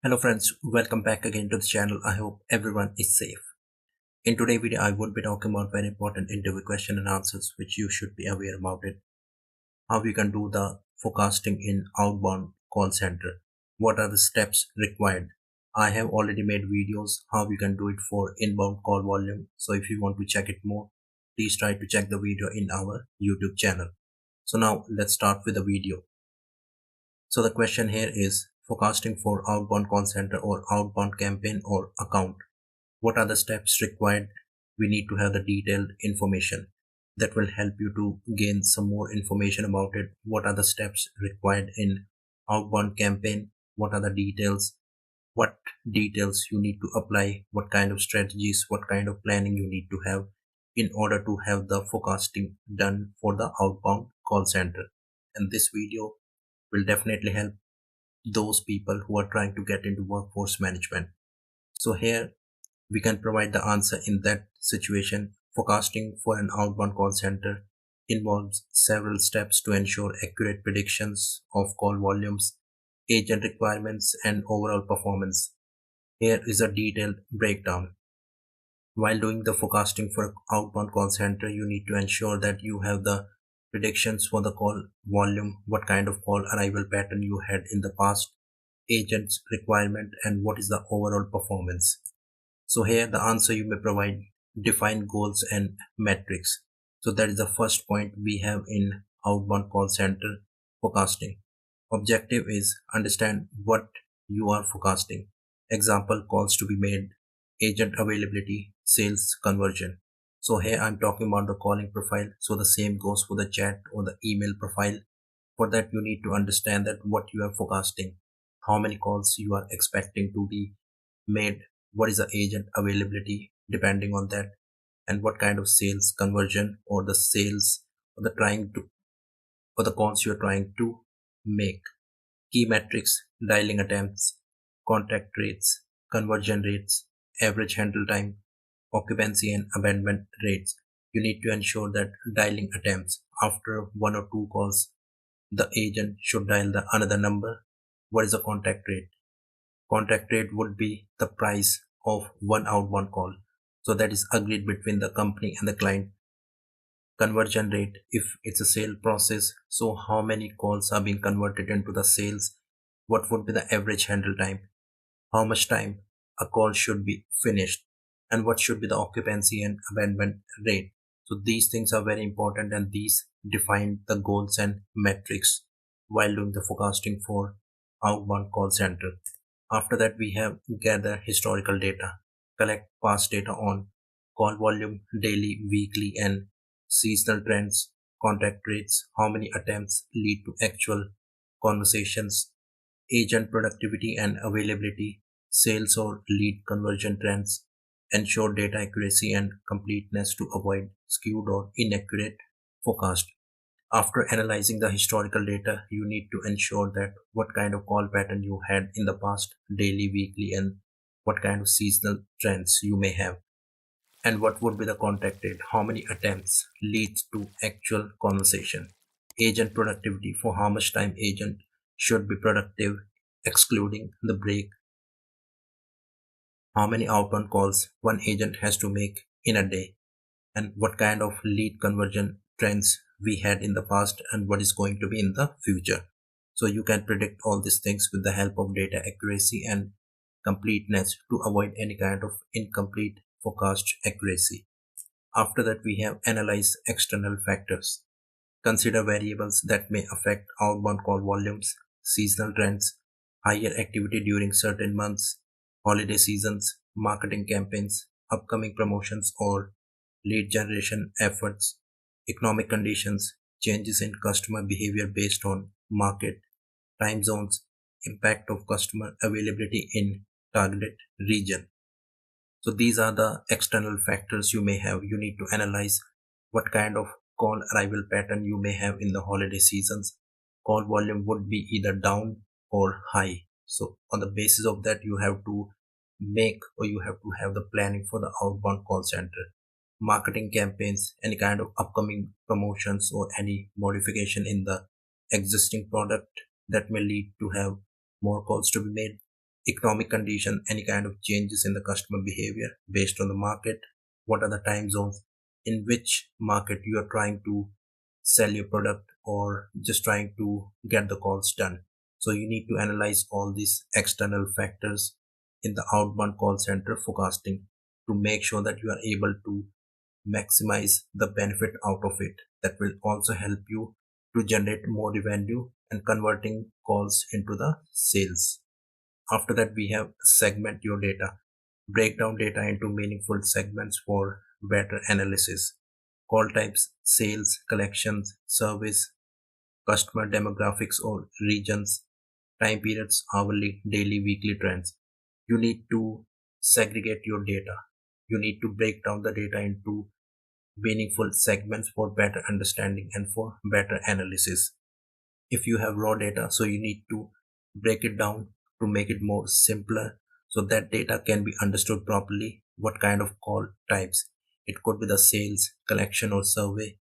Hello friends, welcome back again to the channel. I hope everyone is safe. In today's video, I would be talking about very important interview question and answers which you should be aware about it. How you can do the forecasting in outbound call center. What are the steps required? I have already made videos how you can do it for inbound call volume. So if you want to check it more, please try to check the video in our YouTube channel. So now let's start with the video. So the question here is forecasting for outbound call center or outbound campaign or account. What are the steps required? We need to have the detailed information that will help you to gain some more information about it. What are the steps required in outbound campaign? What are the details? What details you need to apply? What kind of strategies? What kind of planning you need to have in order to have the forecasting done for the outbound call center? And this video will definitely help those people who are trying to get into workforce management. So here we can provide the answer in that situation. Forecasting for an outbound call center involves several steps to ensure accurate predictions of call volumes, agent requirements, and overall performance. Here is a detailed breakdown. While doing the forecasting for outbound call center, you need to ensure that you have the predictions for the call volume, what kind of call arrival pattern you had in the past, agent's requirement, and what is the overall performance. So here the answer you may provide define goals and metrics. So that is the first point we have in outbound call center forecasting. Objective is understand what you are forecasting. Example calls to be made, agent availability, sales conversion. So here I'm talking about the calling profile. So the same goes for the chat or the email profile. For that you need to understand that what you are forecasting, how many calls you are expecting to be made, what is the agent availability depending on that, and what kind of sales conversion or the sales or the trying to or the calls you are trying to make. Key metrics: dialing attempts, contact rates, conversion rates, average handle time, occupancy and abandonment rates. You need to ensure that dialing attempts, after one or two calls the agent should dial the another number. What is the contact rate? Contact rate would be the price of one outbound call. So that is agreed between the company and the client. Conversion rate, if it's a sale process, so how many calls are being converted into the sales? What would be the average handle time? How much time a call should be finished? And what should be the occupancy and abandonment rate? So these things are very important and these define the goals and metrics while doing the forecasting for outbound call center. After that, we have gather historical data, collect past data on call volume, daily, weekly, and seasonal trends, contact rates, how many attempts lead to actual conversations, agent productivity and availability, sales or lead conversion trends, ensure data accuracy and completeness to avoid skewed or inaccurate forecast. After analyzing the historical data, you need to ensure that what kind of call pattern you had in the past, daily, weekly, and what kind of seasonal trends you may have. And what would be the contact rate, how many attempts leads to actual conversation. Agent productivity, for how much time agent should be productive, excluding the break. How many outbound calls one agent has to make in a day, and what kind of lead conversion trends we had in the past and what is going to be in the future. So you can predict all these things with the help of data accuracy and completeness to avoid any kind of incomplete forecast accuracy. After that, we have analyze external factors. Consider variables that may affect outbound call volumes, seasonal trends, higher activity during certain months, holiday seasons, marketing campaigns, upcoming promotions or lead generation efforts, economic conditions, changes in customer behavior based on market, time zones, impact of customer availability in targeted region. So these are the external factors you may have. You need to analyze what kind of call arrival pattern you may have in the holiday seasons. Call volume would be either down or high. So on the basis of that, you have to make or you have to have the planning for the outbound call center. Marketing campaigns, any kind of upcoming promotions or any modification in the existing product that may lead to have more calls to be made. economic condition, any kind of changes in the customer behavior based on the market, what are the time zones, in which market you are trying to sell your product or just trying to get the calls done. So you need to analyze all these external factors in the outbound call center forecasting to make sure that you are able to maximize the benefit out of it. That will also help you to generate more revenue and converting calls into the sales. After that, we have segment your data. Break down data into meaningful segments for better analysis. Call types, sales, collections, service, customer demographics or regions, time periods, hourly, daily, weekly trends. You need to segregate your data. You need to break down the data into meaningful segments for better understanding and for better analysis. If you have raw data, so you need to break it down to make it more simpler so that data can be understood properly. What kind of call types? It could be the sales, collection or survey.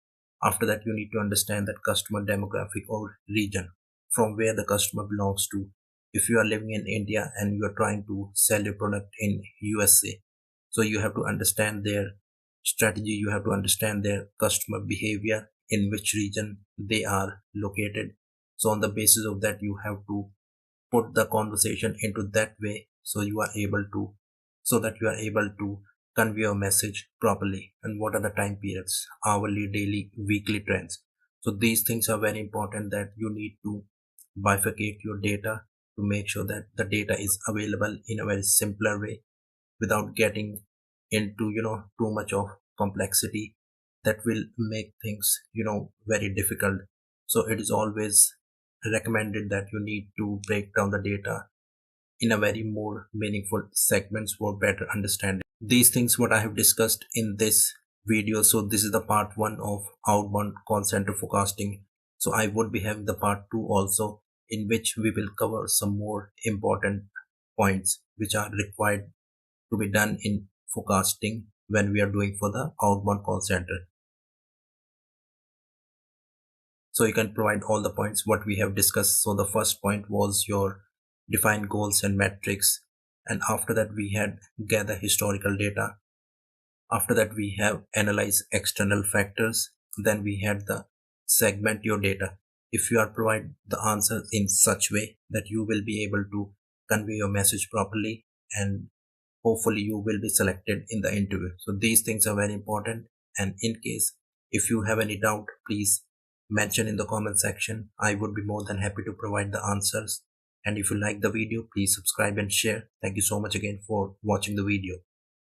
After that, you need to understand that customer demographic or region, from where the customer belongs to. If you are living in India and you are trying to sell your product in USA, so you have to understand their strategy, you have to understand their customer behavior, in which region they are located. So on the basis of that, you have to put the conversation into that way so you are able to so that you are able to convey your message properly. And what are the time periods, hourly, daily, weekly trends. So these things are very important, that you need to bifurcate your data to make sure that the data is available in a very simpler way without getting into too much of complexity that will make things very difficult. So it is always recommended that you need to break down the data in a very more meaningful segments for better understanding these things what I have discussed in this video. So this is the part 1 of outbound call center forecasting. So I would be having the part 2 also, in which we will cover some more important points which are required to be done in forecasting when we are doing for the outbound call center. So you can provide all the points what we have discussed. So the first point was your define goals and metrics, and after that we had gather historical data. After that we have analyze external factors. Then we had the segment your data. If you are provide the answer in such way that you will be able to convey your message properly, and hopefully you will be selected in the interview. So these things are very important, and in case if you have any doubt, please mention in the comment section. I would be more than happy to provide the answers. And if you like the video, please subscribe and share. Thank you so much again for watching the video.